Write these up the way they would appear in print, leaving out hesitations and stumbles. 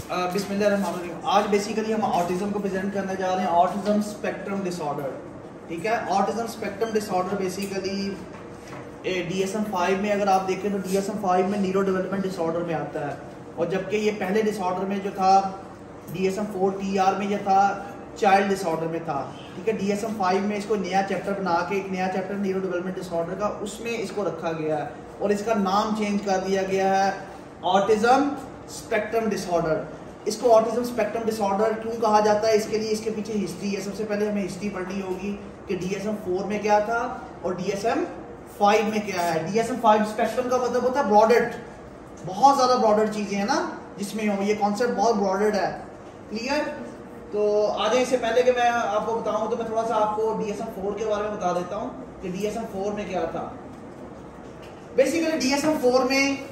बिस्मिल्लाहिर्रहमानिर्रहीम। आज बेसिकली हम ऑटिज्म को प्रेजेंट करने जा रहे हैं, ऑटिज्म स्पेक्ट्रम डिसऑर्डर। ठीक है, autism spectrum disorder basically DSM-5 में अगर आप देखें तो DSM-5 में न्यूरो डेवलपमेंट डिसऑर्डर में आता है, और जबकि ये पहले डिसऑर्डर में जो था DSM-4 TR में ये था चाइल्ड डिसऑर्डर में था। ठीक है, DSM-5 में इसको नया चैप्टर बना के एक नया चैप्टर न्यूरो डेवलपमेंट डिसऑर्डर का उसमें इसको रखा गया है और इसका नाम चेंज कर दिया गया है ऑटिज्म स्पेक्ट्रम डिसऑर्डर। इसको ऑटिज्म स्पेक्ट्रम डिसऑर्डर क्यों कहा जाता है, इसके लिए इसके पीछे हिस्ट्री है। सबसे पहले हमें हिस्ट्री पढ़नी होगी कि DSM-4 में क्या था और DSM-5 में क्या है। DSM-5 स्पेक्ट्रम का मतलब होता है ब्रॉडेड, बहुत ज़्यादा ब्रॉडेड चीज़ें हैं ना जिसमें हो, ये कॉन्सेप्ट बहुत ब्रॉडेड है। क्लियर? तो आगे इससे पहले कि मैं आपको बताऊं तो मैं थोड़ा सा आपको DSM-4 के बारे में बता देता हूं कि DSM-4 में क्या था। बेसिकली DSM-4 में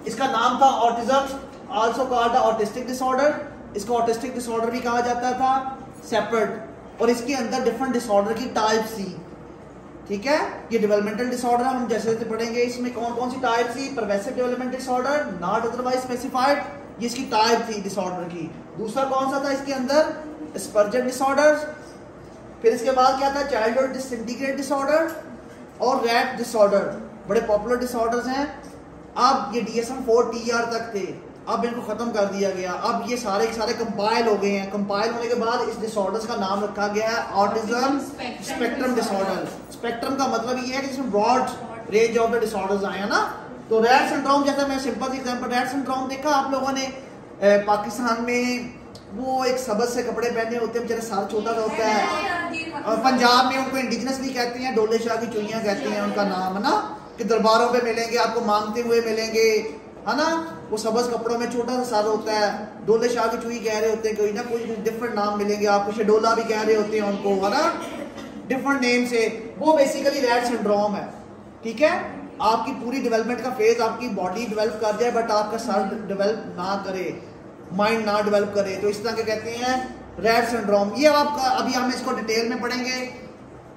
इसका नाम था autism, also called autistic disorder. इसको ऑटिस्टिक डिसऑर्डर भी कहा जाता था सेपरेट, और इसके अंदर डिफरेंट डिसऑर्डर की टाइप थी। ठीक है, ये डेवलपमेंटल डिसऑर्डर हम जैसे जैसे पढ़ेंगे इसमें कौन कौन सी टाइप थी। Pervasive development disorder, not otherwise specified, ये इसकी टाइप थी डिसऑर्डर की। दूसरा कौन सा था इसके अंदर, स्पर्जन डिसऑर्डर। फिर इसके बाद क्या था, चाइल्डहुड डिसइंटीग्रेट डिसऑर्डर और रैट डिसऑर्डर, बड़े पॉपुलर डिसऑर्डर्स हैं। अब ये DSM-4 TR तक थे, अब इनको खत्म कर दिया गया। अब ये सारे के सारे कंपाइल हो गए हैं। कंपाइल होने के बाद इस डिसऑर्डर्स का नाम रखा गया है ऑटिज्म स्पेक्ट्रम डिसऑर्डर। स्पेक्ट्रम का मतलब ये है कि जिसमें broad range of the disorders आए हैं ना। तो रैट सिंड्रोम, जैसे मैं सिंपल सी एग्जांपल, रैट सिंड्रोम देखा आप लोगों ने पाकिस्तान में, वो एक सबज से कपड़े पहने होते हैं, बेचारे सर छोटा सा होता है, और पंजाब में उनको इंडिजिनसली कहते हैं, डोले शाह की चुइयां कहते हैं उनका नाम, है ना, कि दरबारों पे मिलेंगे आपको, मांगते हुए मिलेंगे, है ना। वो सबज कपड़ों में छोटा सा सर होता है, डोले शाह की चुई कह रहे होते हैं, कोई ना कोई डिफरेंट नाम मिलेंगे आपको, शेडोला भी कह रहे होते हैं उनको, है ना, डिफरेंट नेम से। वो बेसिकली रैट सिंड्रोम है। ठीक है, आपकी पूरी डेवलपमेंट का फेज, आपकी बॉडी डेवलप कर जाए बट आपका सर डेवलप ना करे, माइंड ना डेवलप करे, तो इस तरह के कहते हैं रैट सिंड्रोम। ये आपका अभी हम इसको डिटेल में पढ़ेंगे।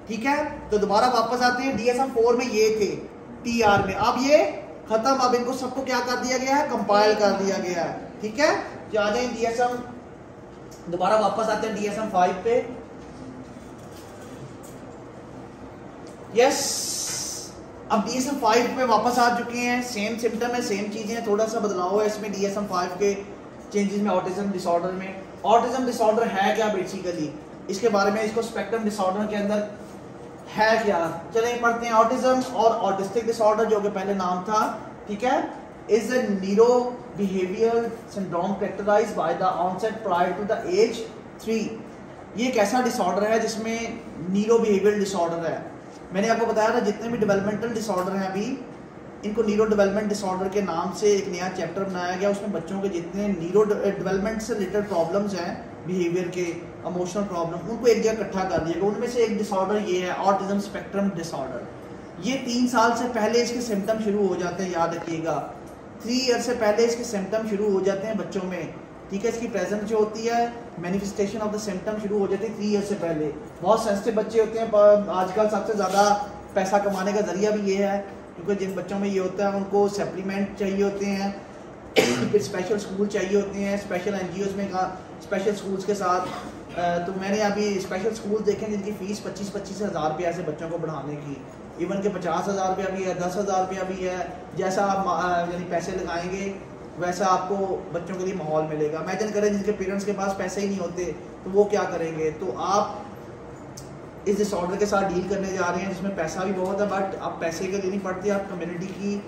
ठीक है, तो दोबारा वापस आते हैं। DSM-4 में ये थे, TR में अब ये खत्म। अब इनको सबको क्या कर दिया गया है, कंपाइल कर दिया गया है। ठीक है, आ जाए DSM, दोबारा वापस आते हैं DSM-5 पे। यस, अब DSM-5 पे वापस आ चुके हैं। सेम सिम्टम है, सेम चीजें, थोड़ा सा बदलाव है इसमें DSM-5 के चेंजेस में। ऑटिज्म डिसऑर्डर में, ऑटिज्म डिसऑर्डर है क्या बेसिकली, इसके बारे में, इसको स्पेक्ट्रम डिसऑर्डर के अंदर है क्या, चले पढ़ते हैं। ऑटिज्म और ऑटिस्टिक डिसऑर्डर, जो कि पहले नाम था, ठीक है, is a neuro behaviour syndrome characterised by the onset prior to the age 3। ये एक ऐसा डिसऑर्डर है जिसमें न्यूरो बिहेवियर डिसऑर्डर है। मैंने आपको बताया था जितने भी डेवलपमेंटल डिसऑर्डर हैं अभी, इनको न्यूरो डेवलपमेंट डिसऑर्डर के नाम से एक नया चैप्टर बनाया गया। उसमें बच्चों के जितने न्यूरो डेवलपमेंट से रिलेटेड प्रॉब्लम्स हैं, बिहेवियर के, इमोशनल प्रॉब्लम, उनको एक जगह इकट्ठा कर दिया गया। उनमें से एक डिसऑर्डर ये है ऑटिज्म स्पेक्ट्रम डिसऑर्डर। ये 3 साल से पहले इसके सिम्टम शुरू हो जाते हैं, याद रखिएगा, 3 ईयर से पहले इसके सिम्टम शुरू हो जाते हैं बच्चों में। ठीक है, इसकी प्रेजेंट जो होती है, मैनिफेस्टेशन ऑफ द सिम्टम शुरू हो जाती है 3 ईयर से पहले। बहुत सेंसिटिव बच्चे होते हैं, पर आजकल सबसे ज़्यादा पैसा कमाने का जरिया भी ये है, क्योंकि जिन बच्चों में ये होता है उनको सप्लीमेंट चाहिए होते हैं, फिर स्पेशल स्कूल चाहिए होते हैं, स्पेशल NGOs में का स्पेशल स्कूल्स के साथ। तो मैंने अभी स्पेशल स्कूल देखे जिनकी फ़ीस 25-25 हज़ार रुपया ऐसे बच्चों को पढ़ाने की, इवन के 50 हज़ार रुपया भी है, 10 हज़ार रुपया भी है। जैसा आप यानी पैसे लगाएंगे वैसा आपको बच्चों के लिए माहौल मिलेगा। इमेजिन करें जिनके पेरेंट्स के पास पैसे ही नहीं होते तो वो क्या करेंगे। तो आप इस डिसऑर्डर के साथ डील करने जा रहे हैं जिसमें पैसा भी बहुत है, बट आप पैसे के लिए नहीं पढ़ते, आप कम्युनिटी की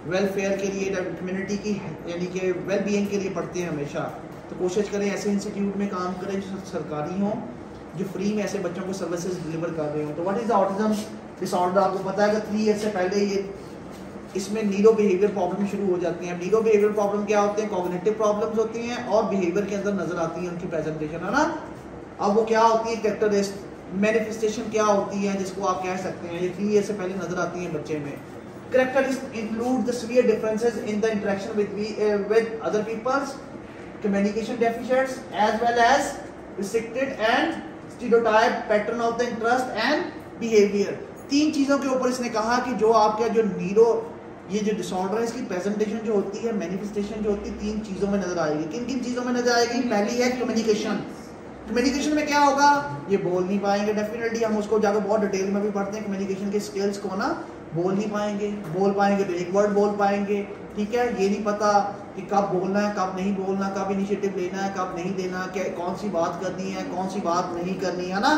वेलफेयर के लिए, कम्युनिटी की यानी कि वेल बीइंग के लिए पढ़ते हैं हमेशा। तो कोशिश करें ऐसे इंस्टीट्यूट में काम करें जो सरकारी हों, जो फ्री में ऐसे बच्चों को सर्विसेज डिलीवर कर रहे हो। तो what is the autism disorder, आपको पता है कि 3 ईयर से पहले ये इसमें न्यूरो बिहेवियर प्रॉब्लम शुरू हो जाती हैं। न्यूरो बिहेवियर प्रॉब्लम क्या होते हैं, कॉग्निटिव प्रॉब्लम्स होती हैं और बिहेवियर के अंदर नजर आती है उनकी प्रेजेंटेशन, है ना। अब वो क्या होती है, कैरेक्टरिस्टिक मैनिफेस्टेशन क्या होती है जिसको आप कह सकते हैं, ये 3 ईयर से पहले नजर आती है बच्चे में। Characteristics include the severe differences in the interaction with other peoples, communication deficits, as well as restricted and stereotype pattern of the interest and behavior। 3 चीज़ों के ऊपर इसने कहा कि जो आपका जो न्यूरो ये जो डिसऑर्डर है इसकी प्रेजेंटेशन जो होती है, मैनिफेस्टेशन जो होती है, 3 चीज़ों में नजर आएगी। किन किन चीज़ों में नजर आएगी? पहली है कम्युनिकेशन। कम्युनिकेशन में क्या होगा? ये बोल नहीं पाएंगे डेफिनेटली, हम उसको जाकर बहुत डिटेल में भी पढ़ते हैं कम्युनिकेशन के स्किल्स को ना। बोल नहीं पाएंगे, बोल पाएंगे तो एक वर्ड बोल पाएंगे, ठीक है। ये नहीं पता कि कब बोलना है, कब नहीं बोलना, कब इनिशिएटिव लेना है, कब नहीं देना, क्या कौन सी बात करनी है, कौन सी बात नहीं करनी है ना।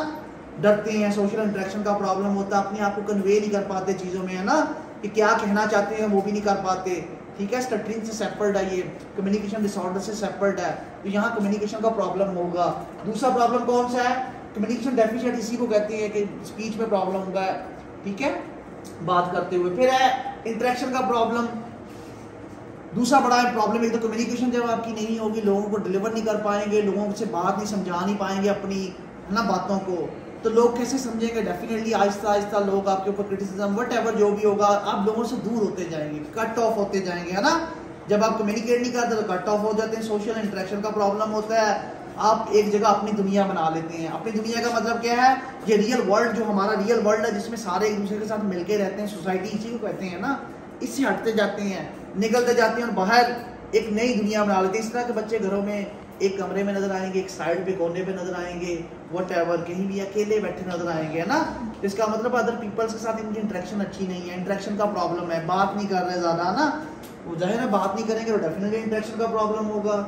डरते हैं, सोशल इंटरेक्शन का प्रॉब्लम होता है, अपने आप को कन्वे नहीं कर पाते चीज़ों में, है ना, कि क्या कहना चाहते हैं वो भी नहीं कर पाते, ठीक है। स्टटरिंग से सेपरेट है, ये कम्युनिकेशन डिसऑर्डर से सेपरेट है, तो यहाँ कम्युनिकेशन का प्रॉब्लम होगा। दूसरा प्रॉब्लम कौन सा है? कम्युनिकेशन डेफिशिएंट, इसी को कहते हैं कि स्पीच में प्रॉब्लम होगा, ठीक है, बात करते हुए। फिर है इंटरेक्शन का प्रॉब्लम, दूसरा बड़ा प्रॉब्लम। एक तो कम्युनिकेशन जब आपकी नहीं होगी, लोगों को डिलीवर नहीं कर पाएंगे, लोगों से बात नहीं समझा नहीं पाएंगे अपनी, है ना, बातों को, तो लोग कैसे समझेंगे? डेफिनेटली आहिस्ता आहिस्ता लोग आपके ऊपर क्रिटिसिज्म वट एवर जो भी होगा, आप लोगों से दूर होते जाएंगे, कट ऑफ होते जाएंगे, है ना। जब आप कम्युनिकेट नहीं करते तो कट ऑफ हो जाते हैं, सोशल इंटरेक्शन का प्रॉब्लम होता है, आप एक जगह अपनी दुनिया बना लेते हैं। अपनी दुनिया का मतलब क्या है? ये रियल वर्ल्ड, जो हमारा रियल वर्ल्ड है जिसमें सारे एक दूसरे के साथ मिलके रहते हैं, सोसाइटी इसी को कहते हैं ना, इससे हटते जाते हैं, निकलते जाते हैं और बाहर एक नई दुनिया बना लेते हैं। इस तरह के बच्चे घरों में एक कमरे में नजर आएंगे, एक साइड पे कोने पे नजर आएंगे, वट एवर, कहीं भी अकेले बैठे नजर आएंगे, है ना। इसका मतलब अदर पीपल्स के साथ इनकी इंटरेक्शन अच्छी नहीं है, इंटरेक्शन का प्रॉब्लम है, बात नहीं कर रहे ज़्यादा, ना, वो जाहिर है बात नहीं करेंगे तो डेफिनेटली इंटरेक्शन का प्रॉब्लम होगा।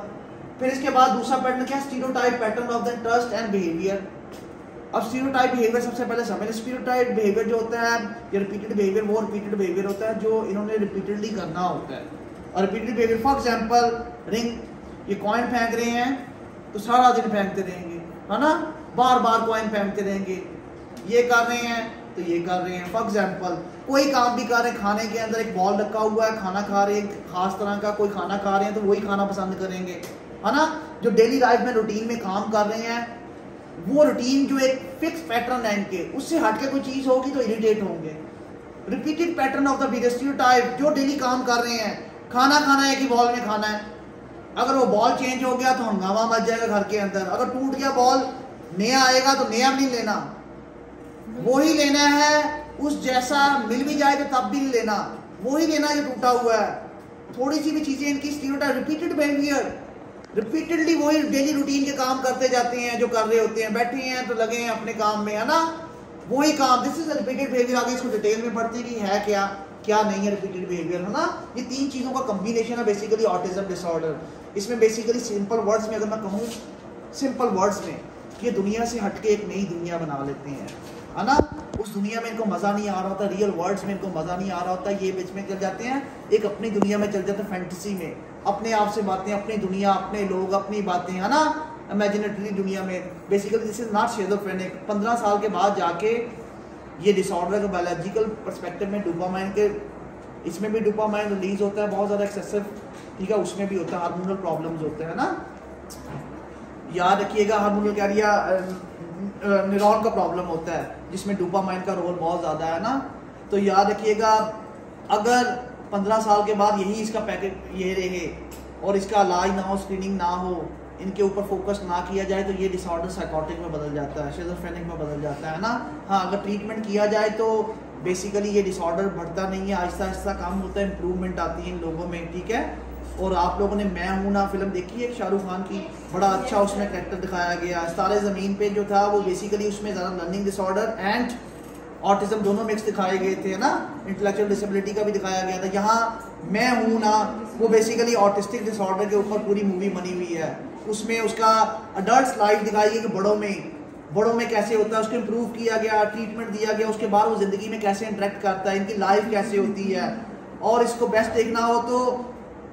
फिर इसके बाद दूसरा पैटर्न क्या है? Stereotype pattern of the trust and behaviour. अब स्टीरियोटाइप बिहेवियर सबसे पहले समझ। स्टीरियोटाइप बिहेवियर जो होता है, ये रिपीटेड बिहेवियर, वो रिपीटेड बिहेवियर होता है जो इन्होंने रिपीटेडली करना होता है। और repeated behaviour, for example ring, ये कॉइन फेंक रहे हैं तो सारा दिन फेंकते रहेंगे, है ना, बार बार कॉइन फेंकते रहेंगे। ये कर रहे हैं तो ये कर रहे हैं। फॉर एग्जांपल कोई काम भी कर रहे हैं, खाने के अंदर एक बॉल रखा हुआ है, खाना खा रहे हैं, खास तरह का कोई खाना खा रहे हैं तो वही खाना पसंद करेंगे, है ना। जो डेली लाइफ में रूटीन में काम कर रहे हैं, वो रूटीन जो एक फिक्स पैटर्न है इनके, उससे हटके कोई चीज होगी तो इरिटेट होंगे। Repeated pattern of the behaviour, stereotype, जो डेली काम कर रहे हैं, खाना खाना है कि बॉल में खाना है, अगर वो बॉल चेंज हो गया तो हंगामा मच जाएगा घर के अंदर, अगर टूट गया बॉल, नया आएगा तो नया नहीं लेना, वही लेना है, उस जैसा मिल भी जाए तो तब भी नहीं लेना, वही लेना जो टूटा हुआ है। थोड़ी सी भी चीजें इनकी स्टीरियोटाइप, रिपीटेड बिहेवियर, रिपीटेडली वही डेली रूटीन के काम करते जाते हैं जो कर रहे होते हैं, बैठे हैं तो लगे हैं अपने काम में, है ना, वही काम। This is repeated behaviour. आगे इसको डिटेल में पढ़ते कि है क्या क्या नहीं है रिपीटेड बिहेवियर, है ना। ये 3 चीजों का कॉम्बिनेशन है बेसिकली ऑटिज्म डिसऑर्डर। इसमें बेसिकली सिंपल वर्ड्स में अगर मैं कहूँ, सिंपल वर्ड्स में, ये दुनिया से हटके एक नई दुनिया बना लेते हैं, है ना। उस दुनिया में इनको मजा नहीं आ रहा होता, रियल वर्ड्स में इनको मजा नहीं आ रहा होता, ये बीच में चल जाते हैं एक अपनी दुनिया में चल जाते हैं, फैंटेसी में, अपने आप से बातें, अपनी दुनिया, अपने लोग, अपनी बातें, है ना, इमेजिनेटरी दुनिया में। Basically this is not schizophrenic. 15 साल के बाद जाके ये डिसऑर्डर का बायोलॉजिकल पर्सपेक्टिव में डोपामाइन के, इसमें भी डोपामाइन रिलीज होता है बहुत ज़्यादा एक्सेसिव, ठीक है, उसमें भी होता है, हार्मोनल प्रॉब्लम्स होते हैं ना। याद रखिएगा, हार्मोनल कैरिया न्यूरॉन का प्रॉब्लम होता है जिसमें डोपामाइन का रोल बहुत ज़्यादा है ना। तो याद रखिएगा, अगर 15 साल के बाद यही इसका पैकेट ये रहे और इसका इलाज ना हो, स्क्रीनिंग ना हो, इनके ऊपर फोकस ना किया जाए तो ये डिसऑर्डर साइकोटिक में बदल जाता है, शिज़ोफ्रेनिक में बदल जाता है ना। हाँ, अगर ट्रीटमेंट किया जाए तो बेसिकली ये डिसऑर्डर बढ़ता नहीं है, आहिस्ता आहिस्ता काम होता है, इंप्रूवमेंट आती है इन लोगों में, ठीक है। और आप लोगों ने मैं हूं ना फिल्म देखी है शाहरुख खान की, बड़ा अच्छा उसमें कैरेक्टर दिखाया गया। सितारे ज़मीन पे जो था वो बेसिकली उसमें ज़्यादा लर्निंग डिसऑर्डर एंड ऑटिज्म दोनों मिक्स दिखाए गए थे ना, इंटेलेक्चुअल डिसेबिलिटी का भी दिखाया गया था। यहाँ मैं हूँ ना, वो बेसिकली ऑटिस्टिक डिसऑर्डर के ऊपर पूरी मूवी बनी हुई है। उसमें उसका अडल्ट लाइफ दिखाई है कि बड़ों में कैसे होता है, उसको इम्प्रूव किया गया, ट्रीटमेंट दिया गया, उसके बाद वो ज़िंदगी में कैसे इंटरेक्ट करता है, इनकी लाइफ कैसे होती है। और इसको बेस्ट देखना हो तो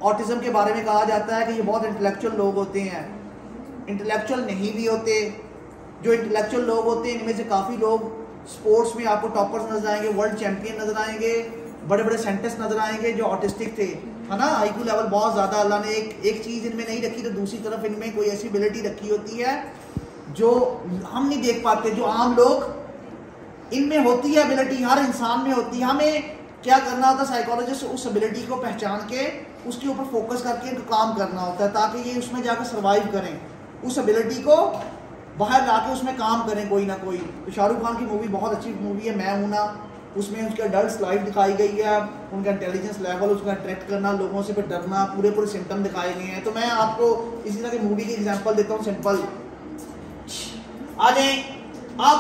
ऑटिज्म के बारे में कहा जाता है कि ये बहुत इंटेलेक्चुअल लोग होते हैं, इंटेलेक्चुअल नहीं भी होते। जो इंटेलेक्चुअल लोग होते हैं इनमें से काफ़ी लोग स्पोर्ट्स में आपको टॉपर्स नजर आएंगे, वर्ल्ड चैंपियन नजर आएंगे, बड़े बड़े साइंटिस्ट नजर आएंगे जो ऑटिस्टिक थे, है ना। आईक्यू लेवल बहुत ज़्यादा, अल्लाह ने एक चीज़ इनमें नहीं रखी तो दूसरी तरफ इनमें कोई ऐसी एबिलिटी रखी होती है जो हम नहीं देख पाते, जो आम लोग इनमें होती है एबिलिटी, हर इंसान में होती है। हमें क्या करना होता है, साइकोलॉजिस्ट उस एबिलिटी को पहचान के उसके ऊपर फोकस करके इनको काम करना होता है ताकि ये उसमें जाकर सर्वाइव करें, उस एबिलिटी को बाहर लाके उसमें काम करें कोई ना कोई। तो शाहरुख खान की मूवी बहुत अच्छी मूवी है मैं हूं ना, उसमें उसकी अडल्ट लाइफ दिखाई गई है, उनका इंटेलिजेंस लेवल, उसका अट्रैक्ट करना, लोगों से फिर डरना, पूरे पूरे सिम्टम दिखाए गए हैं। तो मैं आपको इसी तरह की मूवी की एग्जांपल देता हूँ सिंपल। आ जाए अब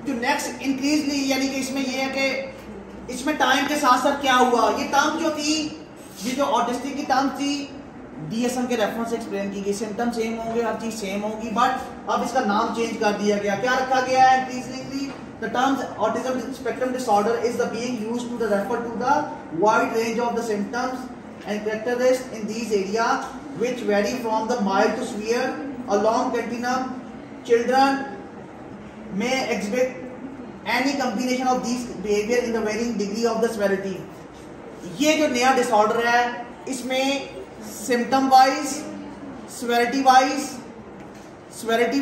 जो नेक्स्ट इंक्रीजली, यानी कि इसमें ये है कि इसमें टाइम के साथ साथ क्या हुआ, ये टर्म जो थी, ये जो ऑटिस्टिक की टर्म थी DSM के रेफरेंस से एक्सप्लेन की गई। सिम्टम सेम होंगे, हर चीज सेम होगी, बट अब इसका नाम चेंज कर दिया गया। क्या रखा गया है increasingly? The term autism spectrum disorder is the being used to refer to the wide range of the symptoms and characteristics in these areas, which vary from the mild to severe, a long continuum. Children may exhibit any combination of these behavior in the varying degree of the severity. ये जो नया disorder है, इसमें symptom wise, severity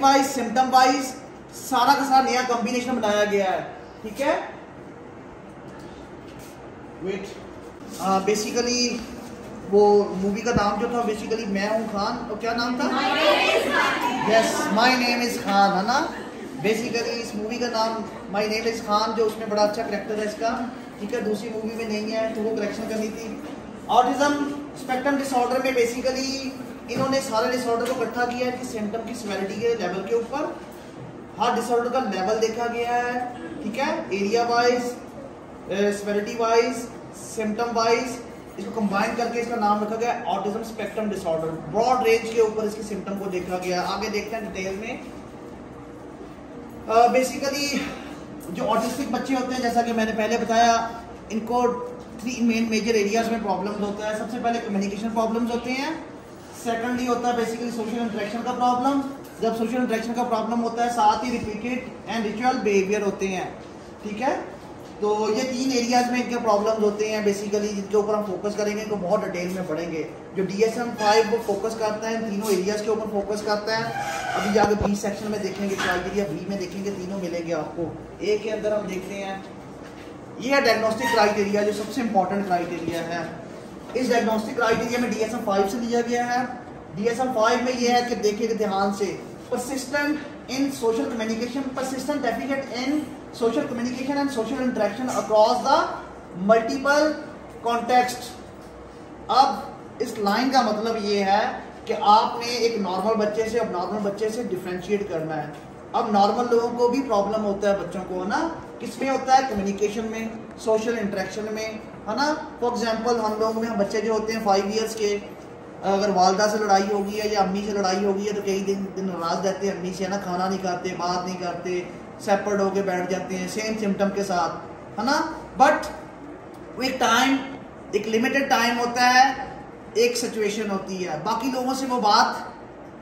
wise, symptom wise सारा का सारा नया combination बनाया गया है। ठीक है, वेट, बेसिकली वो मूवी का नाम जो था बेसिकली मैं हूँ खान, और क्या नाम था? Yes, my name is Khan, है ना। बेसिकली इस मूवी का नाम माय नेम इज खान, जो उसमें बड़ा अच्छा करेक्टर है इसका। ठीक है, दूसरी मूवी में नहीं है, तो वो करेक्शन करनी थी। ऑटिज्म स्पेक्ट्रम डिसऑर्डर में बेसिकली इन्होंने सारे डिसऑर्डर को इकट्ठा किया है कि सिम्टम की सेवेरिटी के लेवल के ऊपर हर डिसऑर्डर का लेवल देखा गया है। ठीक है, area wise, severity wise, symptom wise, इसको कंबाइन करके इसका नाम रखा गया autism spectrum disorder. Broad range के ऊपर इसके सिम्टम को देखा गया। आगे देखते हैं डिटेल में। बेसिकली जो ऑटिस्टिक बच्चे होते हैं, जैसा कि मैंने पहले बताया, इनको 3 मेजर एरियाज में प्रॉब्लम्स होता है। सबसे पहले कम्युनिकेशन प्रॉब्लम्स होते हैं, सेकेंडली होता है बेसिकली सोशल इंटरेक्शन का प्रॉब्लम। जब सोशल इंटरेक्शन का प्रॉब्लम होता है, साथ ही रिपीटेड एंड रिचुअल बिहेवियर होते हैं। ठीक है, तो ये 3 एरियाज में इनके प्रॉब्लम्स होते हैं बेसिकली, जिनके ऊपर हम फोकस करेंगे, इनको बहुत डिटेल में पढ़ेंगे। जो DSM-5 वो फोकस करता है इन तीनों एरियाज के ऊपर फोकस करता है। अभी जाके बी सेक्शन में देखेंगे, क्राइटेरिया बी में देखेंगे, तीनों मिलेंगे आपको। ए के अंदर हम देखते हैं, ये है डायग्नोस्टिक क्राइटेरिया, जो सबसे इंपॉर्टेंट क्राइटेरिया है। इस डायग्नोस्टिक क्राइटेरिया में DSM-5 से लिया गया है। DSM-5 में ये है कि देखिए ध्यान से, persistent in social communication, persistent deficit in social communication and social interaction across the multiple context। अब इस लाइन का मतलब ये है कि आपने एक नॉर्मल बच्चे से अब नॉर्मल बच्चे से डिफरेंशिएट करना है। अब नॉर्मल लोगों को भी प्रॉब्लम होता है, बच्चों को, है ना। किसमें होता है? कम्युनिकेशन में, सोशल इंटरेक्शन में, है ना। फॉर एग्जाम्पल हम लोग में, हम बच्चे जो होते हैं 5 ईयर्स के, अगर वालदा से लड़ाई होगी है या अम्मी से लड़ाई होगी है, तो कई दिन नाराज रहते हैं अम्मी से, है ना। खाना नहीं खाते, बात नहीं करते, सेपरेट होके बैठ जाते हैं, सेम सिम्टम के साथ, है ना। बट एक टाइम, एक लिमिटेड टाइम होता है, एक सिचुएशन होती है, बाकी लोगों से वो बात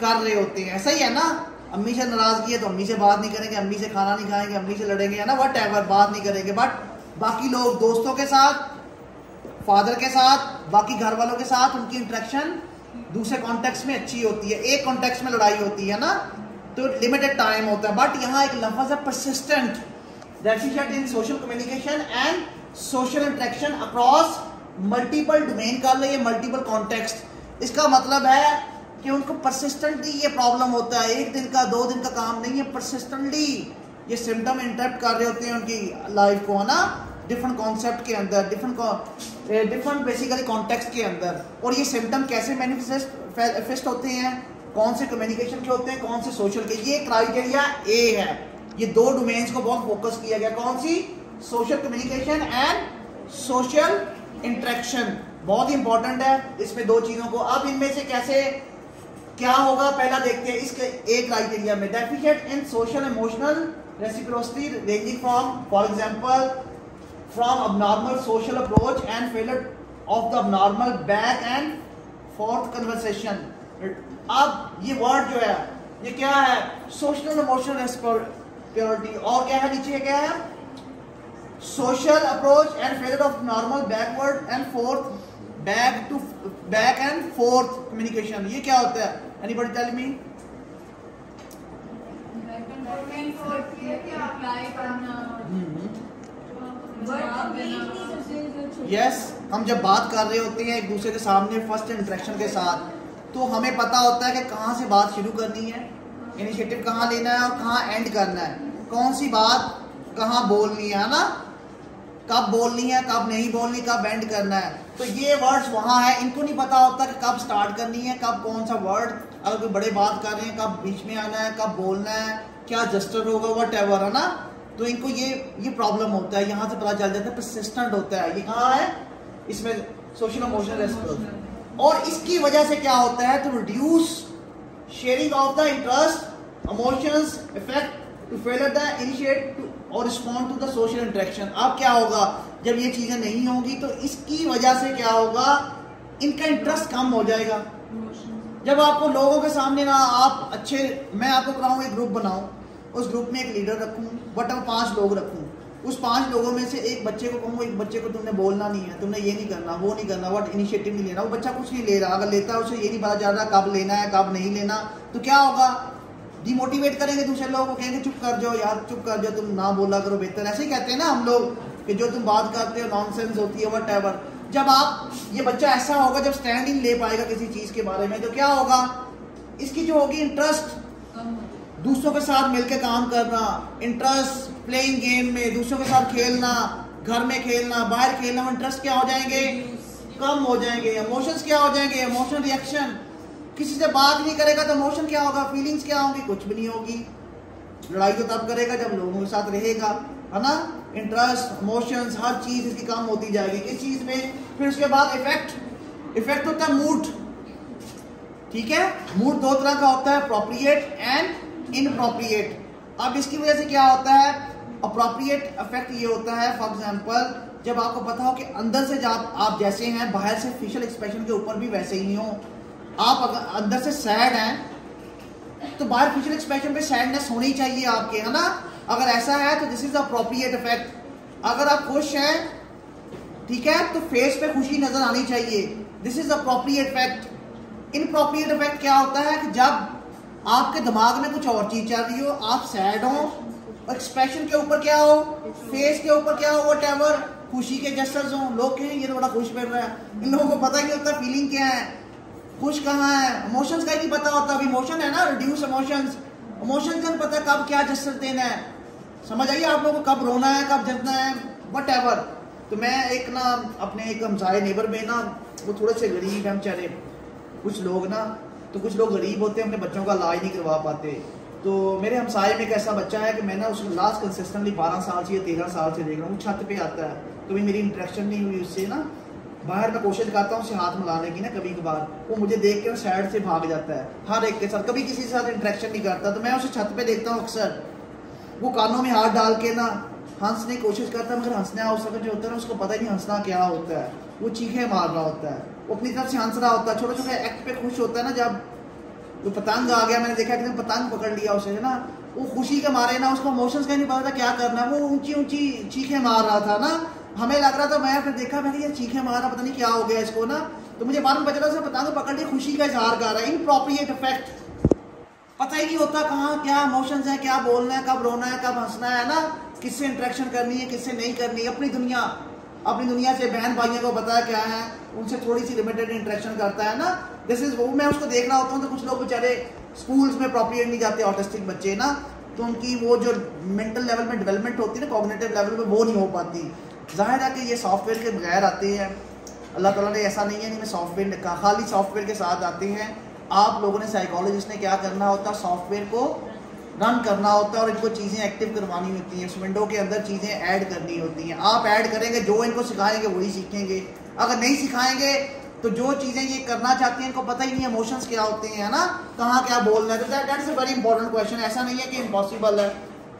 कर रहे होते हैं। ऐसा ही है ना, अम्मी से नाराजगी है तो अम्मी से बात नहीं करेंगे, अम्मी से खाना नहीं खाएंगे, अम्मी से लड़ेंगे, है ना, व्हाटएवर, बात नहीं करेंगे। बट बाकी लोग दोस्तों के साथ, फादर के साथ, बाकी घर वालों के साथ उनकी इंटरेक्शन दूसरे कॉन्टेक्स्ट में अच्छी होती है। एक कॉन्टेक्स्ट में लड़ाई होती है ना, तो लिमिटेड टाइम होता है। बट यहाँ एक लफ्ज है persistent, deficient in social communication and social interaction across multiple domain कर ले, मल्टीपल कॉन्टेक्स्ट। इसका मतलब है कि उनको परसिस्टेंटली ये प्रॉब्लम होता है, 1 दिन का 2 दिन का काम नहीं है, परसिस्टेंटली ये सिम्टम इंटरप्ट कर रहे होते हैं उनकी लाइफ को, है ना, डिफरेंट कॉन्सेप्ट के अंदर, डिफरेंट बेसिकली कॉन्टेक्स्ट के अंदर। और ये सिम्टम कैसे मैनिफेस्ट होते हैं, कौन से कम्युनिकेशन के होते हैं, कौन से सोशल के। ये क्राइटेरिया ए है। ये 2 डोमेन्स को बहुत फोकस किया गया। कौन सी? Social communication and social interaction, बहुत ही इंपॉर्टेंट है इसमें 2 चीजों को। अब इनमें से कैसे क्या होगा, पहला देखते हैं इसके एक क्राइटेरिया में। Deficient in social emotional reciprocity ranging from, for example, from abnormal social approach and failure of the abnormal back and forth conversation। अब ये वर्ड जो है ये क्या है? सोशल इमोशनल रेस्पॉन्सिबिलिटी, और क्या है नीचे, क्या है? Social approach and failure of normal backward and fourth, back and fourth communication. ये क्या होता है? Anybody tell me? यस, हम जब बात कर रहे होते हैं एक दूसरे के सामने फर्स्ट इंटरेक्शन के साथ, तो हमें पता होता है कि कहाँ से बात शुरू करनी है, इनिशिएटिव कहाँ लेना है और कहाँ एंड करना है, कौन सी बात कहाँ बोलनी है ना। कब बोलनी है, कब नहीं बोलनी, कब एंड करना है। तो ये वर्ड्स वहाँ है, इनको नहीं पता होता कि कब स्टार्ट करनी है, कब कौन सा वर्ड, अगर कोई बड़े बात कर रहे हैं कब बीच में आना है, कब बोलना है, क्या जस्टर होगा, व्हाटएवर, है ना। तो इनको ये प्रॉब्लम होता है, यहाँ से पता चल जाता है, परसिस्टेंट होता है। ये कहाँ है, इसमें सोशल इमोशनल रेस्पॉन्स। और इसकी वजह से क्या होता है, तो reduce sharing of the interest, emotions, effect to failure the initiate और respond to the social interaction. अब क्या होगा, जब ये चीजें नहीं होंगी तो इसकी वजह से क्या होगा, इनका इंटरेस्ट कम हो जाएगा। जब आपको लोगों के सामने ना आप अच्छे, मैं आपको कराऊँ एक ग्रुप बनाऊं, उस ग्रुप में एक लीडर रखूं, बट अब 5 लोग रखूं, उस 5 लोगों में से एक बच्चे को कहूँ, एक बच्चे को तुमने बोलना नहीं है, तुमने ये नहीं करना, वो नहीं करना, व्हाट इनिशिएटिव नहीं लेना, वो बच्चा कुछ नहीं ले रहा। अगर लेता है उसे ये नहीं पता चल रहा कब लेना है कब नहीं लेना, तो क्या होगा, डिमोटिवेट करेंगे दूसरे लोगों को, कहेंगे चुप कर जाओ यार, चुप कर जाओ, तुम ना बोला करो बेहतर। ऐसे ही कहते हैं ना हम लोग कि जो तुम बात करते हो नॉनसेंस होती है, व्हाटएवर। जब आप, ये बच्चा ऐसा होगा जब स्टैंड ही ले पाएगा किसी चीज के बारे में, तो क्या होगा, इसकी जो होगी इंटरेस्ट दूसरों के साथ मिलकर काम करना, इंटरेस्ट प्लेइंग गेम में, दूसरों के साथ खेलना, घर में खेलना, बाहर खेलना, वो इंटरेस्ट क्या हो जाएंगे, कम हो जाएंगे। इमोशंस क्या हो जाएंगे, इमोशनल रिएक्शन, किसी से बात नहीं करेगा तो इमोशन क्या होगा, फीलिंग्स क्या होंगी, कुछ भी नहीं होगी। लड़ाई तो तब करेगा जब लोगों के साथ रहेगा, है ना। इंटरेस्ट, इमोशंस, हर चीज इसकी कम होती जाएगी किस चीज में। फिर उसके बाद इफेक्ट होता है मूड, ठीक है। मूड 2 तरह का होता है, अप्रोप्रिएट एंड इनअप्रोप्रिएट। अब इसकी वजह से क्या होता है, अप्रोप्रिएट इफेक्ट ये होता है, फॉर एग्जांपल जब आपको पता हो कि अंदर से जब आप जैसे हैं, बाहर से फेशियल एक्सप्रेशन के ऊपर भी वैसे ही हो। आप अगर अंदर से सैड हैं तो बाहर फेशियल एक्सप्रेशन पे सैडनेस होनी चाहिए आपके, है ना। अगर ऐसा है तो दिस इज अप्रोप्रिएट इफेक्ट। अगर आप खुश हैं, ठीक है, तो फेस पे खुशी नजर आनी चाहिए, this is appropriate effect. Inappropriate effect क्या होता है कि जब आपके दिमाग में कुछ और चीज चल रही हो, आप सैड हो, एक्सप्रेशन के ऊपर क्या हो, फेस के ऊपर क्या हो, व्हाटएवर, खुशी के जेस्चर्स हो, लोग कहें ये तो बड़ा खुश बैठ रहा है, इन लोगों को पता ही नहीं होता फीलिंग क्या है, खुश कहाँ है, इमोशंस का ही नहीं पता होता। अब इमोशन है ना, रिड्यूस इमोशंस, इमोशंस का नहीं पता कब क्या जेस्चर देना है, समझ आइए आप लोगों को, कब रोना है, कब जतना है, व्हाटएवर। तो मैं एक ना अपने एक हमसाए नेबर में ना, वो थोड़े से गरीब हैं बेचारे कुछ लोग ना, तो कुछ लोग गरीब होते हैं, अपने बच्चों का इलाज नहीं करवा पाते। तो मेरे हमसाए में एक ऐसा बच्चा है कि मैं ना उसको लास्ट कंसिस्टेंटली 12 साल से या 13 साल से देख रहा हूँ, छत पे आता है, कभी मेरी इंटरेक्शन नहीं हुई उससे ना, बाहर मैं कोशिश करता हूँ उसे हाथ मिलाने की ना, कभी कभार वो मुझे देख के साइड से भाग जाता है, हर एक के साथ, कभी किसी के साथ इंटरेक्शन नहीं करता। तो मैं उसे छत पे देखता हूँ अक्सर, वो कानों में हाथ डाल के ना हंसने की कोशिश करता है, मगर हंसना उस वक्त जो होता है ना, उसको पता ही नहीं हंसना क्या होता है, वो चीखें मार रहा होता है, वो अपनी तरफ से हंस रहा होता है, छोटे छोटे एक्ट पे खुश होता है ना। जब तो पतंग आ गया, मैंने देखा कि पतंग पकड़ लिया उसे, है ना, वो खुशी के मारे ना, उसको इमोशंस का नहीं पता था क्या करना है, वो ऊंची ऊंची चीखें मार रहा था ना, हमें लग रहा था, मैं फिर देखा, मैंने ये चीखें मार रहा, पता नहीं क्या हो गया इसको ना। तो मुझे बाद में पता चला पतंग पकड़ लिया, खुशी का इजहार कर रहा है, इनअप्रोप्रिएट इफेक्ट, पता ही नहीं होता कहाँ क्या इमोशंस है, क्या बोलना है, कब रोना है, कब हंसना है ना, किससे इंटरेक्शन करनी है, किससे नहीं करनी है। अपनी दुनिया से बहन भाइयों को पता है क्या है, उनसे थोड़ी सी लिमिटेड इंटरेक्शन करता है ना, दिस इज वो। मैं उसको देख रहा होता हूँ तो कुछ लोग बेचारे स्कूल्स में अप्रोप्रिएट नहीं जाते, ऑटिस्टिक बच्चे ना, तो उनकी वो जो मेंटल लेवल में डेवलपमेंट होती है ना, कॉग्निटिव लेवल में, वो नहीं हो पाती। जाहिर है कि ये सॉफ्टवेयर के बगैर आते हैं, अल्लाह ताला ने ऐसा नहीं है नहीं मैं सॉफ्टवेयर लिखा, खाली सॉफ्टवेयर के साथ आते हैं। आप लोगों ने, साइकोलॉजिस्ट ने क्या करना होता है, सॉफ्टवेयर को रन करना होता है और इनको चीज़ें एक्टिव करवानी होती हैं, उस विंडो के अंदर चीज़ें ऐड करनी होती हैं। आप ऐड करेंगे, जो इनको सिखाएंगे वही सीखेंगे, अगर नहीं सिखाएंगे तो जो चीज़ें ये करना चाहती हैं इनको पता ही नहीं है इमोशंस क्या होते हैं, है ना, कहाँ क्या बोलना है। तो that's a very important question. ऐसा नहीं है कि इम्पॉसिबल है,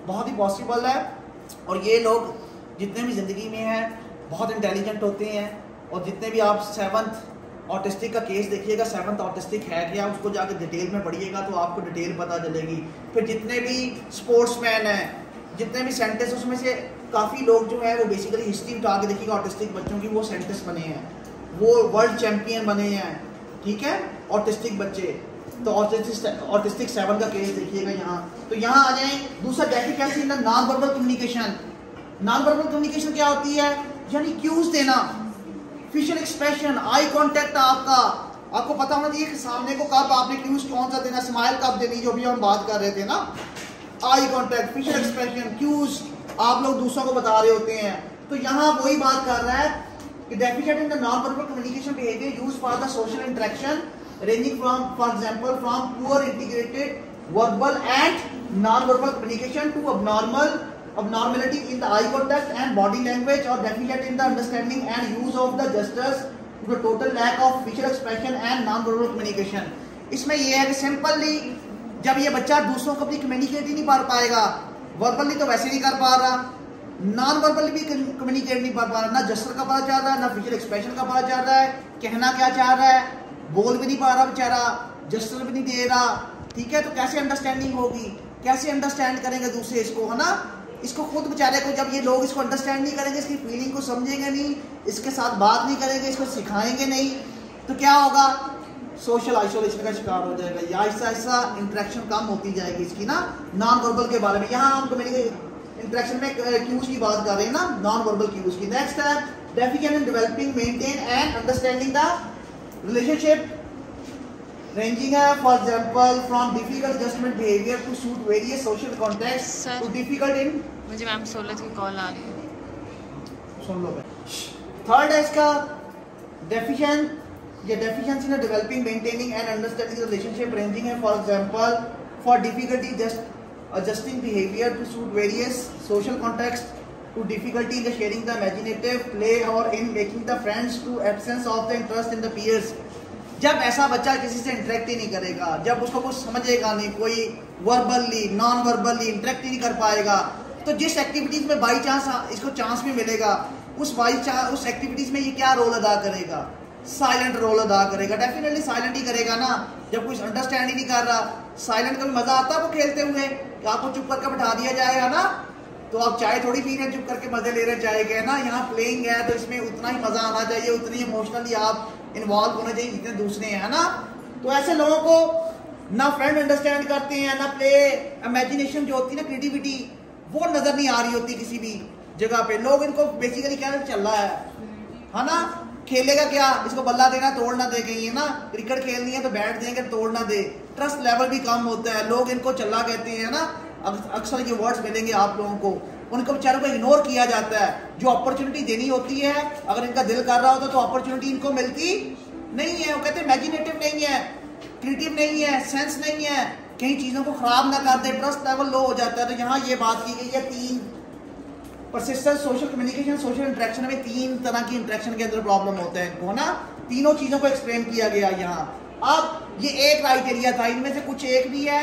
बहुत ही पॉसिबल है। और ये लोग जितने भी ज़िंदगी में हैं बहुत इंटेलिजेंट होते हैं, और जितने भी आप 7th ऑटिस्टिक का केस देखिएगा, 7th ऑटिस्टिक है क्या, उसको जाकर डिटेल में पढ़िएगा तो आपको डिटेल पता चलेगी। फिर जितने भी स्पोर्ट्समैन हैं, जितने भी साइंटिस्ट, उसमें से काफ़ी लोग जो है वो बेसिकली हिस्ट्री उठा के देखिएगा ऑटिस्टिक बच्चों की, वो साइंटिस्ट बने हैं, वो वर्ल्ड चैंपियन बने हैं, ठीक है, ऑटिस्टिक बच्चे। तो ऑटिस्टिक 7 का केस देखिएगा यहाँ। तो यहाँ आ जाए दूसरा, देखिए कैसे non verbal communication. Non verbal communication क्या होती है, यानी क्यूज देना, फेशियल एक्सप्रेशन, आई कांटेक्ट, आपको पता होना चाहिए कि सामने को कब आपने क्यूज कौन सा देना, स्माइल कब देनी, जो भी हम बात कर रहे थे ना, eye contact, facial expression, cues आप लोग दूसरों को बता रहे होते हैं, तो यहाँ वही बात कर रहा है कि deficient in the non verbal communication behaviour used for the social interaction ranging from, for example, from poor integrated verbal and non-verbal communication to abnormality in the eye contact and body language, or deficient in the understanding and use of the gestures to the total lack of facial expression and non-verbal communication. इसमें ये है कि simply जब ये बच्चा दूसरों को अपनी कम्युनिकेट ही नहीं कर पाएगा, वर्बली तो वैसे नहीं कर पा रहा, नॉन वर्बली भी कम्युनिकेट नहीं कर पा रहा, ना जेस्चर का पता चल रहा है, ना फेशियल एक्सप्रेशन का पता चल रहा है, कहना क्या चाह रहा है, बोल भी नहीं पा रहा बेचारा, जेस्चर भी नहीं दे रहा, ठीक है। तो कैसे अंडरस्टैंडिंग होगी, कैसे अंडरस्टैंड करेंगे दूसरे इसको, है ना। इसको खुद बेचारे को जब ये लोग इसको अंडरस्टैंड नहीं करेंगे, इसकी फीलिंग को समझेंगे नहीं, इसके साथ बात नहीं करेंगे, इसको सिखाएंगे नहीं, तो क्या होगा, सोशल आइसोलेशन का शिकार हो जाएगा, या ऐसा ऐसा इंटरेक्शन कम होती जाएगी इसकी ना। नॉन वर्बल के बारे में यहाँ हम कम्युनिकेशन इंटरेक्शन में क्यूज की बात कर रहे हैं ना, नॉन वर्बल क्यूज की। नेक्स्ट है deficient in developing, maintain and understanding the relationship ranging for example from difficult adjustment behavior to suit various social contexts to difficult in, मुझे मैम 16 की कॉल आ रही है, सुन लो। थर्ड है इसका deficiency in developing, maintaining and understanding the relationship ranging for example for difficulty just adjusting behavior to suit various social contexts to difficulty in sharing the imaginative play or in making the friends to absence of the interest in the peers। जब ऐसा बच्चा किसी से interact ही नहीं करेगा, जब उसको कुछ समझेगा नहीं, कोई वर्बली नॉन वर्बली इंटरेक्ट ही नहीं कर पाएगा, तो जिस एक्टिविटीज में बाई चांस इसको चांस भी मिलेगा, उस एक्टिविटीज में ये क्या रोल अदा करेगा, साइलेंट रोल अदा करेगा। डेफिनेटली साइलेंट ही करेगा ना, जब कुछ अंडरस्टैंड ही नहीं कर रहा। साइलेंट का भी मजा आता है वो खेलते हुए, आपको चुप करके बैठा दिया जाएगा ना, तो आप चाय थोड़ी पी रहे चुप करके मजे ले रहे चाय के, ना। यहाँ प्लेइंग है तो इसमें उतना ही मजा आना चाहिए, उतनी इमोशनली आप इन्वॉल्व होने चाहिए जितने दूसरे हैं ना। तो ऐसे लोगों को ना फ्रेंड अंडरस्टैंड करते हैं, ना प्ले इमेजिनेशन जो होती है ना, क्रिएटिविटी, वो नजर नहीं आ रही होती किसी भी जगह पे। लोग इनको बेसिकली क्या चल रहा है ना, खेलेगा क्या, इसको बल्ला देना तोड़ ना दे, कहीं है ना, क्रिकेट खेलनी है तो बैट देंगे तोड़ ना दे, ट्रस्ट लेवल भी कम होता है, लोग इनको चल्ला कहते हैं ना। अक्सर ये वर्ड्स मिलेंगे आप लोगों को, उनको बेचारों को इग्नोर किया जाता है। जो अपॉर्चुनिटी देनी होती है, अगर इनका दिल कर रहा होता तो अपॉर्चुनिटी इनको मिलती नहीं है। वो कहते हैं इमेजिनेटिव नहीं है, क्रिएटिव नहीं है, सेंस नहीं है, कई चीजों को खराब ना कर दे, ट्रस्ट लेवल लो हो जाता है। तो यहाँ ये बात की गई है, 3 persistent social communication, social interaction में 3 तरह की इंटरेक्शन के अंदर प्रॉब्लम होता है इनको ना, तीनों चीजों को एक्सप्लेन किया गया यहाँ। अब ये एक क्राइटेरिया था, इनमें से कुछ एक भी है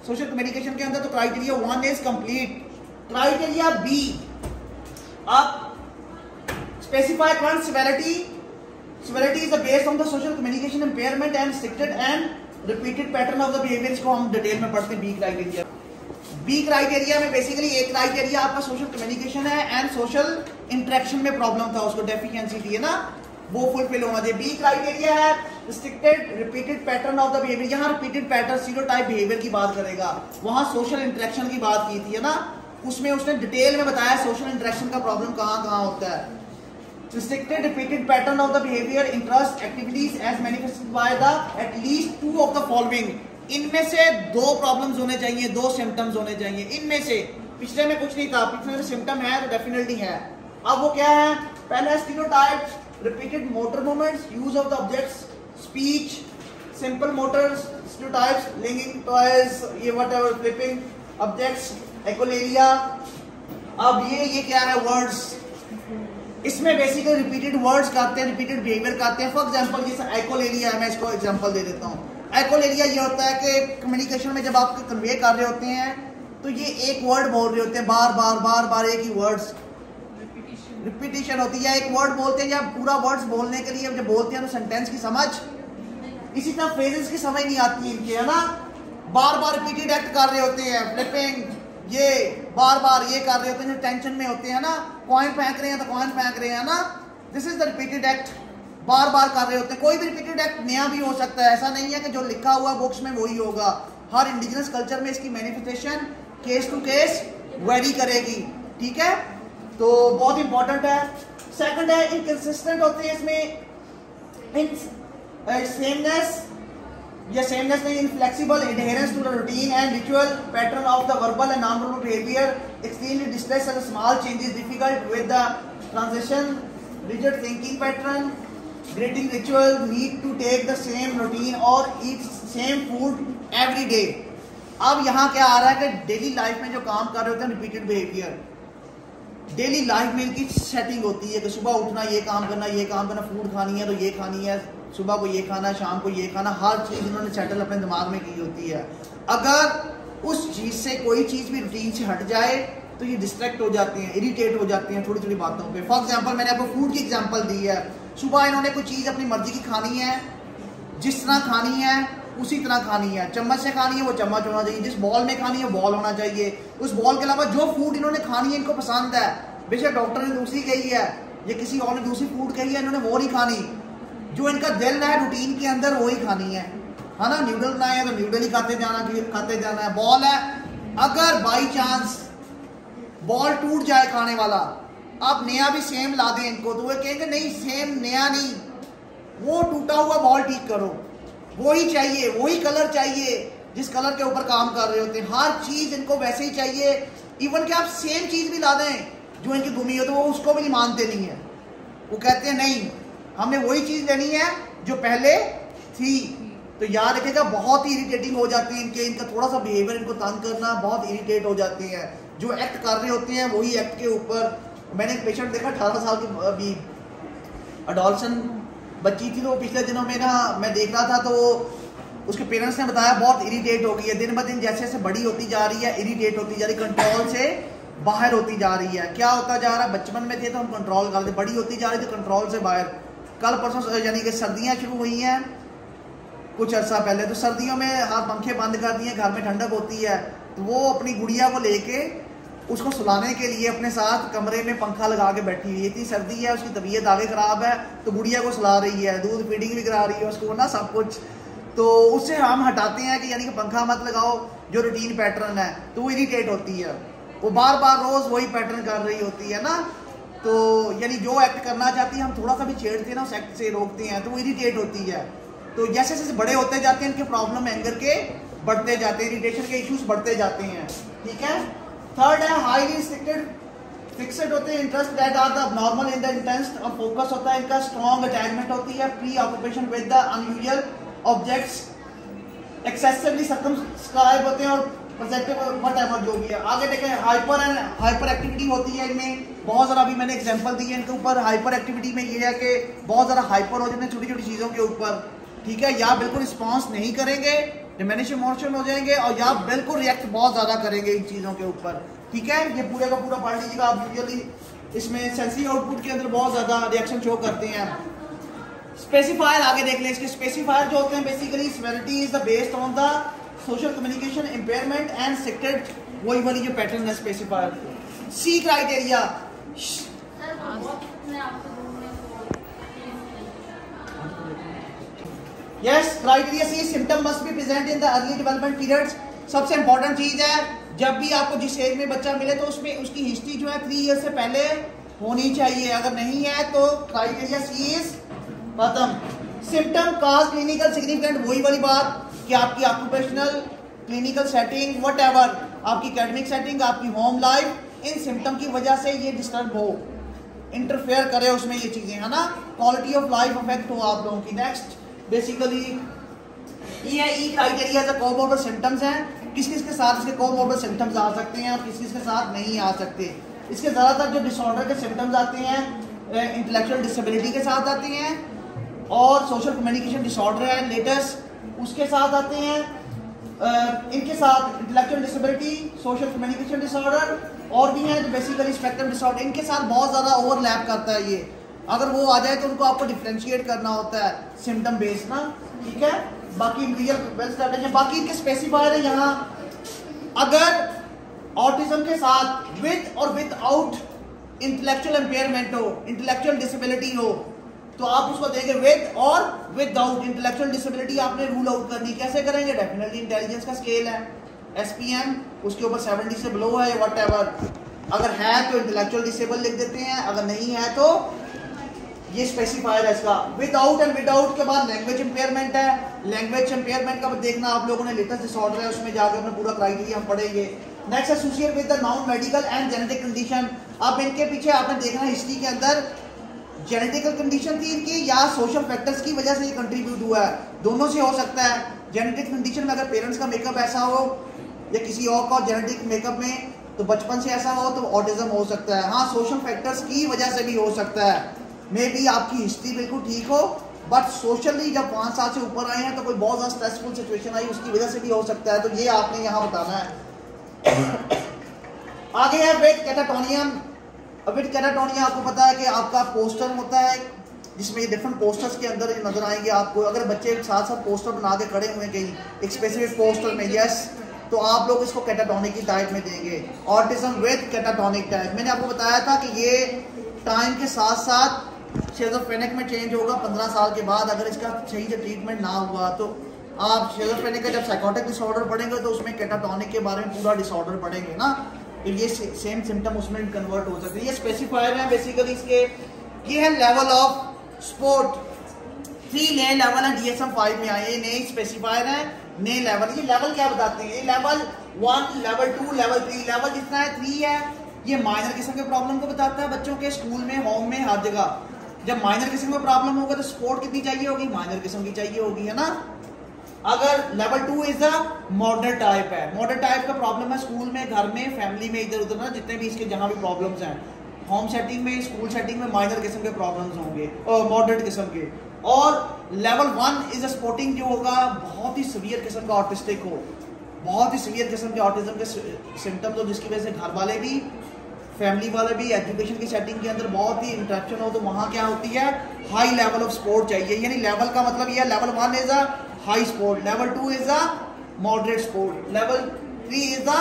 सोशल कम्युनिकेशन के अंदर, तो criteria 1 is complete. Criteria B, अब specify current civility is based on the social communication impairment and restricted and repeated pattern of the behaviour. इसको हम डिटेल में पढ़ते हैं। बी क्राइटेरिया में बेसिकली एक क्राइटेरिया आपका सोशल कम्युनिकेशन है एंड सोशल इंटरेक्शन में प्रॉब्लम था, उसको डेफिशिएंसी थी है ना, वो फुलफिल होना चाहिए। बी क्राइटेरिया है restricted repeated pattern of the behaviour. यहाँ रिपीटेड पैटर्न स्टीरियोटाइप बिहेवियर की बात करेगा, वहां सोशल इंटरेक्शन की बात की थी है ना, उसमें उसने डिटेल में बताया सोशल इंटरेक्शन का प्रॉब्लम कहाँ होता है। Restricted repeated pattern of the behaviour interest activities as manifested by the at least 2 of the following. इनमें से 2 प्रॉब्लम्स होने चाहिए, 2 सिम्टम्स होने चाहिए इनमें से। पिछले में कुछ नहीं था, पिछले में सिम्टम है तो डेफिनेटली है। अब वो क्या है, पहला stereotypes, repeated motor movements, use of the objects, speech, simple motors, stereotypes, linking toys, ये whatever, flipping objects, echolalia। अब ये क्या है, words, इसमें बेसिकली रिपीटेड वर्ड्स करते हैं, रिपीटेड बिहेवियर करते हैं। फॉर एग्जांपल जैसे echolalia है, मैं इसको एग्जांपल दे देता हूँ। echolalia ये होता है कि कम्युनिकेशन में जब आप कन्वे कर रहे होते हैं तो ये एक वर्ड बोल रहे होते हैं, बार बार एक ही वर्ड्स, रिपीटिशन होती है। एक वर्ड बोलते हैं या पूरा वर्ड्स बोलने के लिए जब बोलते हैं तो सेंटेंस की समझ, इसी तरह फ्रेजेस की समझ नहीं आती है इनके, है ना। बार रिपीटेड एक्ट कर रहे होते हैं, फ्लिपिंग, ये बार ये कर रहे होते हैं, टेंशन में होते हैं ना, कॉइन फेंक रहे हैं तो कॉइन फेंक रहे हैं ना, this is the repeated act, बार कर रहे होते हैं। कोई भी रिपीटेड एक्ट नया भी हो सकता है, ऐसा नहीं है कि जो लिखा हुआ बुक्स में वही होगा। हर इंडिजिनस कल्चर में इसकी manifestation case to case vary करेगी, ठीक है, तो बहुत इंपॉर्टेंट है। सेकंड है इनकंसिस्टेंट होते हैं इसमें, सेमनेस नहीं, inflexible adherence to the routine and ritual pattern of the verbal and non verbal behaviour, extremely distress and small changes, difficult with the transition, rigid thinking pattern, greeting ritual, need to take the same routine or eat same food every day. अब यहाँ क्या आ रहा है कि daily life में जो काम कर रहे होते हैं रिपीटेड बिहेवियर, डेली लाइफ में इनकी सेटिंग होती है कि सुबह उठना, ये काम करना, ये काम करना, फूड खानी है तो ये खानी है, सुबह को ये खाना है, शाम को ये खाना, हर चीज़ इन्होंने सेटल अपने दिमाग में की होती है। अगर उस चीज़ से कोई चीज़ भी रूटीन से हट जाए तो ये डिस्ट्रैक्ट हो जाते हैं, इरिटेट हो जाते हैं थोड़ी थोड़ी बातों पे। फॉर एग्जांपल मैंने आपको फूड की एग्जांपल दी है, सुबह इन्होंने कोई चीज़ अपनी मर्जी की खानी है, जिस तरह खानी है उसी तरह खानी है, चम्मच से खानी है वो चम्मच होना चाहिए, जिस बॉल में खानी है बॉल होना चाहिए, उस बॉल के अलावा जो फूड इन्होंने खानी है इनको पसंद है, बेशक डॉक्टर ने दूसरी कही है या किसी और ने दूसरी फूड कही है, इन्होंने वो नहीं खानी, जो इनका दिल है रूटीन के अंदर वही खानी है ना। न्यूडल बनाए हैं तो न्यूडल ही खाते जाना है। बॉल है, अगर बाई चांस बॉल टूट जाए खाने वाला, आप नया भी सेम ला दें इनको तो वो कहेंगे नहीं सेम नया नहीं, वो टूटा हुआ बॉल ठीक करो, वही चाहिए, वही कलर चाहिए जिस कलर के ऊपर काम कर रहे होते हैं, हर चीज इनको वैसे ही चाहिए। इवन कि आप सेम चीज भी ला दें जो इनकी गुमी हो तो वो उसको भी नहीं मानते नहीं है, वो कहते हैं नहीं हमने वही चीज लेनी है जो पहले थी। तो याद रखिएगा बहुत ही इरिटेटिंग हो जाती है इनका थोड़ा सा बिहेवियर, इनको तंग करना बहुत इरिटेट हो जाते हैं। जो एक्ट कर रहे होते हैं वही एक्ट के ऊपर, मैंने एक पेशेंट देखा 18 साल की अभी अडोलसेंट बच्ची थी, तो पिछले दिनों में ना मैं देख रहा था तो उसके पेरेंट्स ने बताया बहुत इरिटेट हो गई है, दिन ब दिन जैसे जैसे बड़ी होती जा रही है इरिटेट होती जा रही, कंट्रोल से बाहर होती जा रही है। क्या होता जा रहा है, बचपन में थे तो हम कंट्रोल करते, बड़ी होती जा रही थी कंट्रोल से बाहर। कल परसों यानी कि सर्दियाँ शुरू हुई हैं कुछ अर्सा पहले, तो सर्दियों में आप पंखे बंद कर दिए, घर में ठंडक होती है, तो वो अपनी गुड़िया को लेके उसको सुलाने के लिए अपने साथ कमरे में पंखा लगा के बैठी हुई है, इतनी सर्दी है, उसकी तबीयत आगे खराब है तो गुड़िया को सुला रही है, दूध फीडिंग भी करा रही है उसको ना सब कुछ। तो उससे हम हटाते हैं कि यानी कि पंखा मत लगाओ, जो रूटीन पैटर्न है, तो वो इरिटेट होती है, वो बार बार रोज वही पैटर्न कर रही होती है ना। तो यानी जो एक्ट करना चाहती है हम थोड़ा सा भी छेड़ते हैं ना उस एक्ट से रोकते हैं तो वो इरिटेट होती है। तो जैसे जैसे बड़े होते जाते हैं इनके प्रॉब्लम एंगर के बढ़ते जाते हैं, इरिटेशन के इश्यूज बढ़ते जाते हैं। ठीक है। थर्ड है हाईली रिस्ट्रिक्टेड फिक्सेड होते हैं interest that are the normal in the intense और फोकस होता है इनका, स्ट्रॉन्ग अटैचमेंट होती है, preoccupation with the unusual objects, excessively circumscribe होते हैं और प्रोजेक्टिव व्हाटएवर जो भी है। आगे देखें हाइपर एक्टिविटी होती है इनमें बहुत ज़्यादा, अभी मैंने एग्जांपल दी है इनके ऊपर। हाइपर एक्टिविटी में ये है कि बहुत ज़्यादा हाइपर हो जाते हैं छोटी छोटी चीज़ों के ऊपर, ठीक है, या बिल्कुल रिस्पॉन्स नहीं करेंगे, डिमिनिश इमोशन हो जाएंगे, और या बिल्कुल रिएक्ट बहुत ज़्यादा करेंगे इन चीज़ों के ऊपर। ठीक है, ये पूरे का पूरा पढ़ लीजिएगा आप। यूजुअली इसमें सेंसरी आउटपुट के अंदर बहुत ज़्यादा रिएक्शन शो करते हैं। स्पेसिफायर आगे देख लें, इसके स्पेसिफायर जो होते हैं basically severity is the based on the social communication impairment and secret, वही वाली जो पैटर्न है specifier. C criteria, yes criteria C, symptom must be present in the early development periods. सबसे इंपॉर्टेंट चीज है जब भी आपको जिस एज में बच्चा मिले तो उसमें उसकी हिस्ट्री जो है 3 ईयर से पहले होनी चाहिए, अगर नहीं है तो क्राइटेरिया सी इज खत्म। सिम्टम काज क्लिनिकल सिग्निफिकेंट, वही वाली बात कि आपकी ऑक्यूपेशनल क्लिनिकल सेटिंग व्हाटएवर, आपकी एकेडमिक सेटिंग, आपकी होम लाइफ, इन सिम्टम की वजह से ये डिस्टर्ब हो, इंटरफेयर करे उसमें ये चीजें, है ना, क्वालिटी ऑफ लाइफ अफेक्ट हो आप लोगों की। नेक्स्ट बेसिकली ये ई क्राइटेरिया द कोमोर्बिड सिम्टम्स हैं, किस किस के साथ इसके कोमोर्बिड सिम्टम्स आ सकते हैं और किस किस के साथ नहीं आ सकते। इसके ज़्यादातर जो डिसऑर्डर के सिम्टम्स आते हैं इंटेलेक्चुअल डिसेबिलिटी के साथ आते हैं, और सोशल कम्युनिकेशन डिसऑर्डर है लेटेस्ट उसके साथ आते हैं। इनके साथ intellectual disability, social communication disorder और भी हैं जो बेसिकली स्पेक्ट्रम डिसऑर्डर, इनके साथ बहुत ज़्यादा ओवरलैप करता है ये। अगर वो आ जाए तो उनको आपको डिफ्रेंशिएट करना होता है सिम्टम बेस्ड ना, ठीक है। बाकी रियल वेल स्टैब्लिश्ड है। बाकी इनके स्पेसिफायर है यहाँ, अगर ऑटिज्म के साथ विद और विदाउट इंटेलेक्चुअल इम्पेयरमेंट हो, इंटेलेक्चुअल डिसेबिलिटी हो, तो आप उसको देंगे विद और विदाउट इंटेलेक्चुअल डिसेबिलिटी। आपने रूल आउट करनी, कैसे करेंगे, डेफिनेटली इंटेलिजेंस का स्केल है SPM, उसके ऊपर 70 से बिलो है व्हाटएवर, अगर है तो इंटेलेक्चुअल डिसेबल लिख देते हैं, अगर नहीं है तो ये स्पेसिफायर है इसका। विदाउट एंड विदाउट के बाद लैंग्वेज इंपेयरमेंट है, लैंग्वेज इंपेयरमेंट का देखना आप लोगों ने, लेटेस्ट डिसऑर्डर है उसमें जाकर अपना पूरा क्राइटेरिया हम पढ़ेंगे। Next associate with the non medical and genetic condition, अब इनके पीछे आपने देखना हिस्ट्री के अंदर जेनेटिकल कंडीशन थी इनकी या सोशल फैक्टर्स की वजह से ये कंट्रीब्यूट हुआ है, दोनों से हो सकता है। जेनेटिक कंडीशन में अगर पेरेंट्स का मेकअप ऐसा हो या किसी और का जेनेटिक मेकअप में तो बचपन से ऐसा हो तो ऑटिज्म हो सकता है। हाँ, सोशल फैक्टर्स की वजह से भी हो सकता है। मे बी आपकी हिस्ट्री बिल्कुल ठीक हो बट सोशली जब 5 साल से ऊपर आए हैं तो कोई बहुत ज़्यादा स्ट्रेसफुल सिचुएशन आई उसकी वजह से भी हो सकता है, तो ये आपने यहाँ बताना है। आगे है विद कैटाटोनियम। विद कैटाटोनिया आपको पता है कि आपका पोस्टर होता है जिसमें ये डिफरेंट पोस्टर्स के अंदर नजर आएंगे आपको। अगर बच्चे साथ साथ पोस्टर बना के खड़े हुए कहीं एक स्पेसिफिक पोस्टर में, यस, तो आप लोग इसको कैटाटोनिक की टाइप में देंगे, ऑटिज्म विद कैटाटोनिक टाइप। मैंने आपको बताया था कि ये टाइम के साथ साथ शिज़ोफ्रेनिक में चेंज होगा 15 साल के बाद। अगर इसका सही से ट्रीटमेंट ना हुआ तो आप शिज़ोफ्रेनिक का जब साइकोटिक डिसऑर्डर पढ़ेंगे तो उसमें कैटाटोनिक के बारे में पूरा डिसऑर्डर पढ़ेंगे ना, तो ये सेम सिम्टम उसमें कन्वर्ट हो सकते हैं। ये स्पेसिफायर है बेसिकली इसके। ये है लेवल ऑफ स्पोर्ट, 3 नए लेवल है DSM-5 में आए, ये नए स्पेसिफायर है, नए लेवल। ये लेवल क्या बताते हैं? ये लेवल 1, लेवल 2, लेवल 3। लेवल जितना है 3 है, ये माइनर किस्म के प्रॉब्लम को बताता है बच्चों के स्कूल में, होम में, हर जगह। जब माइनर किस्म का प्रॉब्लम होगा तो सपोर्ट कितनी चाहिए होगी? माइनर किस्म की चाहिए होगी, है ना। अगर level 2 is a moderate type है, मॉडरेट टाइप का प्रॉब्लम है स्कूल में, घर में, फैमिली में, इधर उधर ना, जितने भी इसके जहां भी प्रॉब्लम्स हैं, होम सेटिंग में, स्कूल सेटिंग में माइनर किस्म के प्रॉब्लम्स होंगे और मॉडरेट किस्म के। और लेवल 1 इज अ स्पोर्टिंग जो होगा बहुत ही सीवियर किस्म का ऑटिस्टिक हो, बहुत ही सीवियर किस्म के ऑटिज्म के सिम्टम्स हो, जिसकी वजह से घर वाले भी, फैमिली वाले भी, एजुकेशन की सेटिंग के अंदर बहुत ही इंटरेक्शन हो, तो वहाँ क्या होती है? हाई लेवल ऑफ सपोर्ट चाहिए। यानी लेवल का मतलब ये है, level 1 is a high support, level 2 is a moderate support, level 3 is a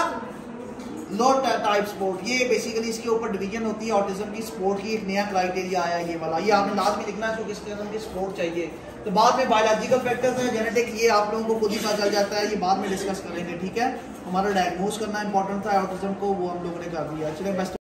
low type support. ये बेसिकली इसके ऊपर डिवीजन होती है ऑटिज्म की सपोर्ट की। एक नया क्राइटेरिया आया ये वाला, ये आपने लास्ट में लिखना है किस किस्म की सपोर्ट चाहिए। तो बाद में बायोलॉजिकल फैक्टर्स हैं, जेनेटिक, ये आप लोगों को खुद ही पता चल जाता है, ये बाद में डिस्कस करेंगे, ठीक है। हमारा डायग्नोज करना इंपॉर्टेंट था ऑटिज्म को, वो हम लोगों ने कर दिया। चलिए बेस्ट